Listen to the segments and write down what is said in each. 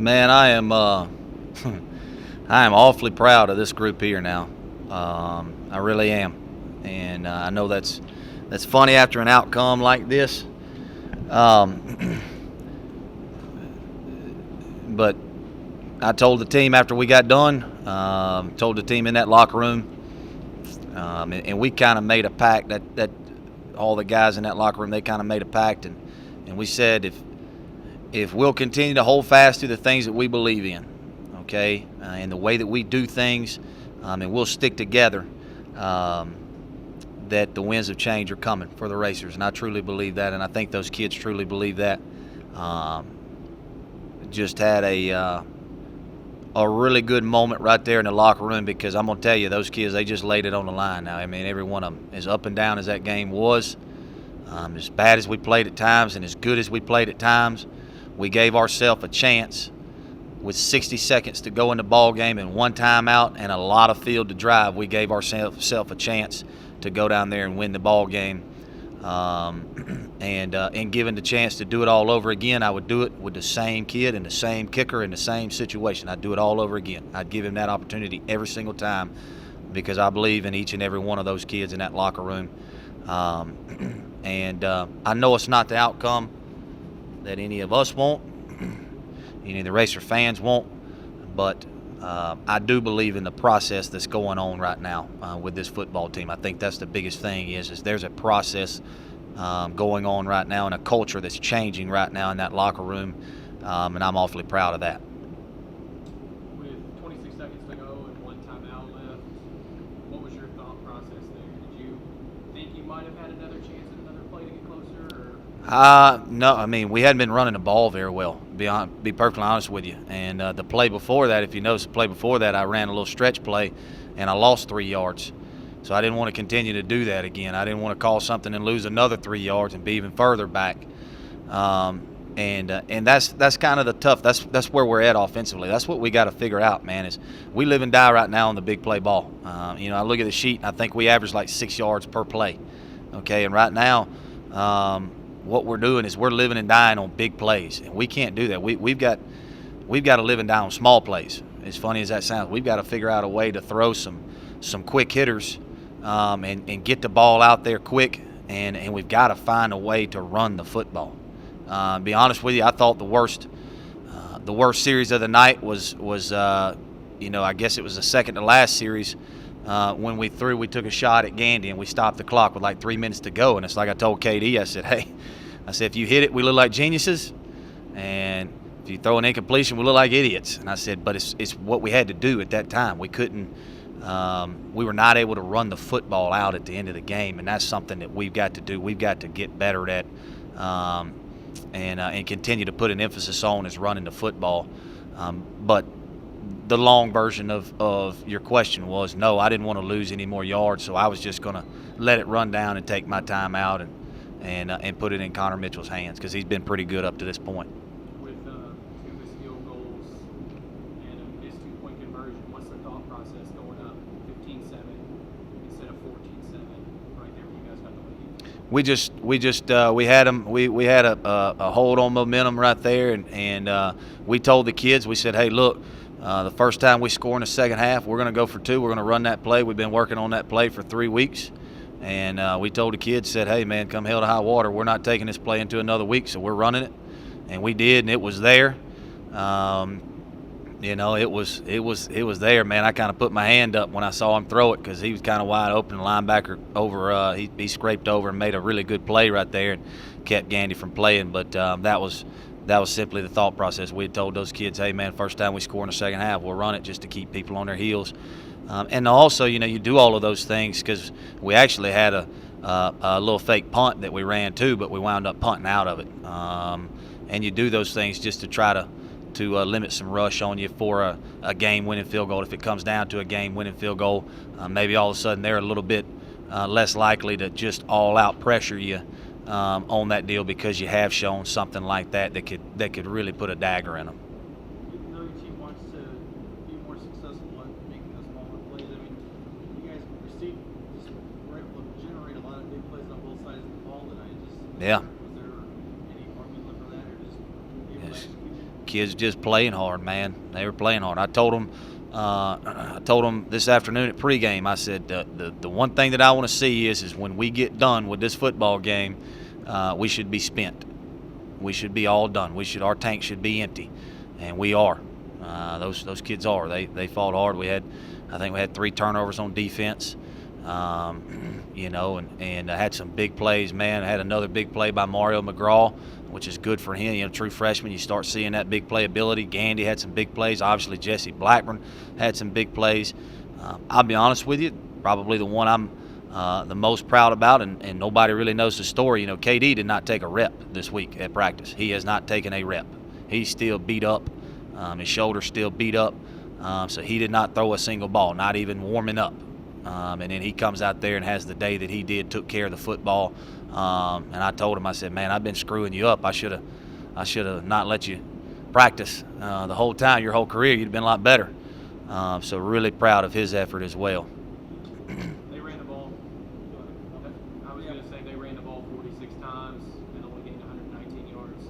Man, I am I am awfully proud of this group here now. I really am, and I know that's funny after an outcome like this. Um, but I told the team after we got done, told the team in that locker room, and we kind of made a pact that all the guys in that locker room, they kind of made a pact, and we said if we'll continue to hold fast to the things that we believe in, okay, and the way that we do things, and we'll stick together, that the winds of change are coming for the Racers, and I truly believe that, and I think those kids truly believe that. Just had a really good moment right there in the locker room, because I'm gonna tell you, those kids, they just laid it on the line. Now, I mean, every one of them, as up and down as that game was, as bad as we played at times and as good as we played at times, we gave ourselves a chance with 60 seconds to go in the ball game and one timeout and a lot of field to drive. We gave ourselves a chance to go down there and win the ball game. And given the chance to do it all over again, I would do it with the same kid and the same kicker in the same situation. I'd do it all over again. I'd give him that opportunity every single time, because I believe in each and every one of those kids in that locker room. I know it's not the outcome that any of us want, any of the Racer fans want, but I do believe in the process that's going on right now with this football team. I think that's the biggest thing is there's a process going on right now, and a culture that's changing right now in that locker room, and I'm awfully proud of that. With 26 seconds to go and one timeout left, what was your thought process there? Did you think you might have had another chance at another play to get closer? Or? No, I mean, we hadn't been running the ball very well, be perfectly honest with you. And the play before that, if you notice, the play before that, I ran a little stretch play, and I lost 3 yards. So I didn't want to continue to do that again. I didn't want to call something and lose another 3 yards and be even further back. And that's kind of the tough. That's where we're at offensively. That's what we got to figure out, man. Is we live and die right now on the big play ball. I look at the sheet, and I think we average like 6 yards per play. Okay, and right now, what we're doing is we're living and dying on big plays, and we can't do that. We've got to live and die on small plays. As funny as that sounds, we've got to figure out a way to throw some quick hitters, and get the ball out there quick, and we've got to find a way to run the football. Be honest with you, I thought the worst series of the night was I guess it was the second to last series, when we took a shot at Gandy and we stopped the clock with like 3 minutes to go, and it's like I told KD, I said, if you hit it, we look like geniuses, and if you throw an incompletion, we look like idiots. And I said, but it's what we had to do at that time. We couldn't. We were not able to run the football out at the end of the game, and that's something that we've got to do. We've got to get better at, and continue to put an emphasis on is running the football. But the long version of your question was, no, I didn't want to lose any more yards, so I was just going to let it run down and take my time out and put it in Connor Mitchell's hands, because he's been pretty good up to this point. With 2 missed field goals and a missed 2-point conversion, what's the thought process going up 15-7 instead of 14-7 right there when you guys got the lead? We had a hold on momentum right there, and we told the kids, we said, hey, look, the first time we score in the second half, we're going to go for 2. We're going to run that play. We've been working on that play for 3 weeks. And we told the kids, said, hey, man, come hell to high water, we're not taking this play into another week, so we're running it. And we did, and it was there. It was there, man. I kind of put my hand up when I saw him throw it, because he was kind of wide open. The linebacker over, he scraped over and made a really good play right there and kept Gandy from playing. But that was simply the thought process. We had told those kids, hey, man, first time we score in the second half, we'll run it just to keep people on their heels. And also, you do all of those things because we actually had a little fake punt that we ran too, but we wound up punting out of it. And you do those things just to try to limit some rush on you for a game-winning field goal. If it comes down to a game-winning field goal, maybe all of a sudden they're a little bit less likely to just all-out pressure you on that deal, because you have shown something like that could really put a dagger in them. Even though your team wants to be more successful at making those smaller plays, I mean, you guys were able to generate a lot of big plays on both sides of the ball tonight. Yeah. Was there any formula for that, or just able to execute? kids just playing hard, man. They were playing hard. I told them this afternoon at pregame, I said, the one thing that I want to see is when we get done with this football game, we should be spent. We should be all done. Our tank should be empty, and we are. Those kids are. They fought hard. I think we had 3 turnovers on defense. And had some big plays, man. I had another big play by Mario McGraw, which is good for him. True freshman, you start seeing that big play ability. Gandy had some big plays. Obviously, Jesse Blackburn had some big plays. I'll be honest with you, probably the one I'm the most proud about, and nobody really knows the story. KD did not take a rep this week at practice. He has not taken a rep. He's still beat up. His shoulder's still beat up. So he did not throw a single ball, not even warming up. And then he comes out there and has the day that he did, took care of the football. And I told him, I said, man, I've been screwing you up. I should have not let you practice the whole time, your whole career. You'd have been a lot better. So really proud of his effort as well. They ran the ball. I was going to say they ran the ball 46 times and only gained 119 yards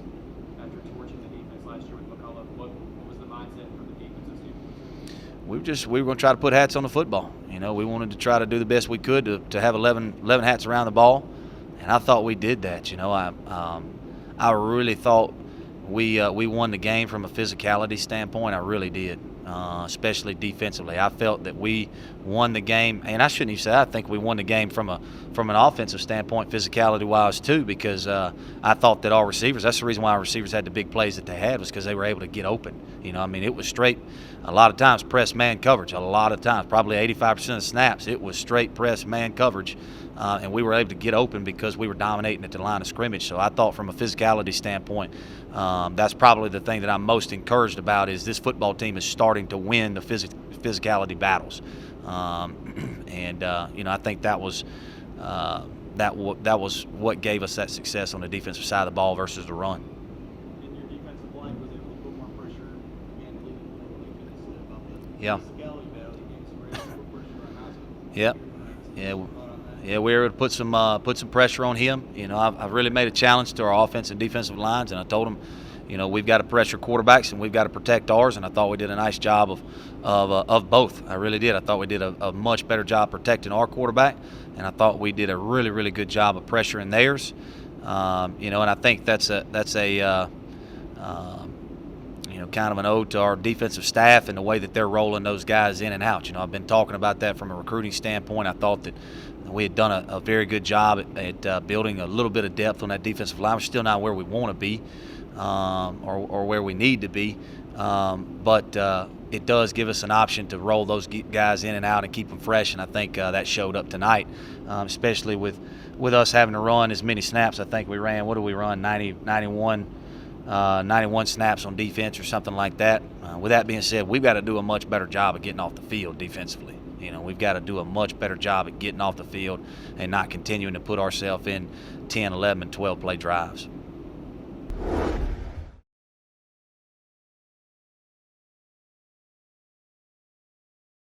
after torching the defense last year with McCullough. What was the mindset from the defensive standpoint? We were going to try to put hats on the football. We wanted to try to do the best we could to have 11 hats around the ball, and I thought we did that. I really thought we won the game from a physicality standpoint. I really did, especially defensively. I felt that we won the game, and I shouldn't even say I think we won the game from an offensive standpoint, physicality-wise too, because I thought that our receivers. That's the reason why our receivers had the big plays that they had, was because they were able to get open. It was straight. A lot of times press man coverage. A lot of times, probably 85% of snaps, it was straight press man coverage, and we were able to get open because we were dominating at the line of scrimmage. So I thought from a physicality standpoint, that's probably the thing that I'm most encouraged about, is this football team is starting to win the physicality battles. I think that was what gave us that success on the defensive side of the ball versus the run. And your defensive line was able to put more pressure and lead when they said about the Yeah. physicality battle. You gave some put pressure on Oscar. Yep. Yeah, we were able to put some pressure on him. I've really made a challenge to our offensive and defensive lines, and I told them, we've got to pressure quarterbacks and we've got to protect ours. And I thought we did a nice job of both. I really did. I thought we did a much better job protecting our quarterback, and I thought we did a really, really good job of pressuring theirs. And I think that's a kind of an ode to our defensive staff and the way that they're rolling those guys in and out. I've been talking about that from a recruiting standpoint. I thought that we had done a very good job at building a little bit of depth on that defensive line. We're still not where we want to be or where we need to be, but it does give us an option to roll those guys in and out and keep them fresh, and I think that showed up tonight, especially with us having to run as many snaps. I think we ran, 91 snaps on defense or something like that. With that being said, we've got to do a much better job of getting off the field defensively. We've got to do a much better job at getting off the field and not continuing to put ourselves in 10, 11, and 12 play drives.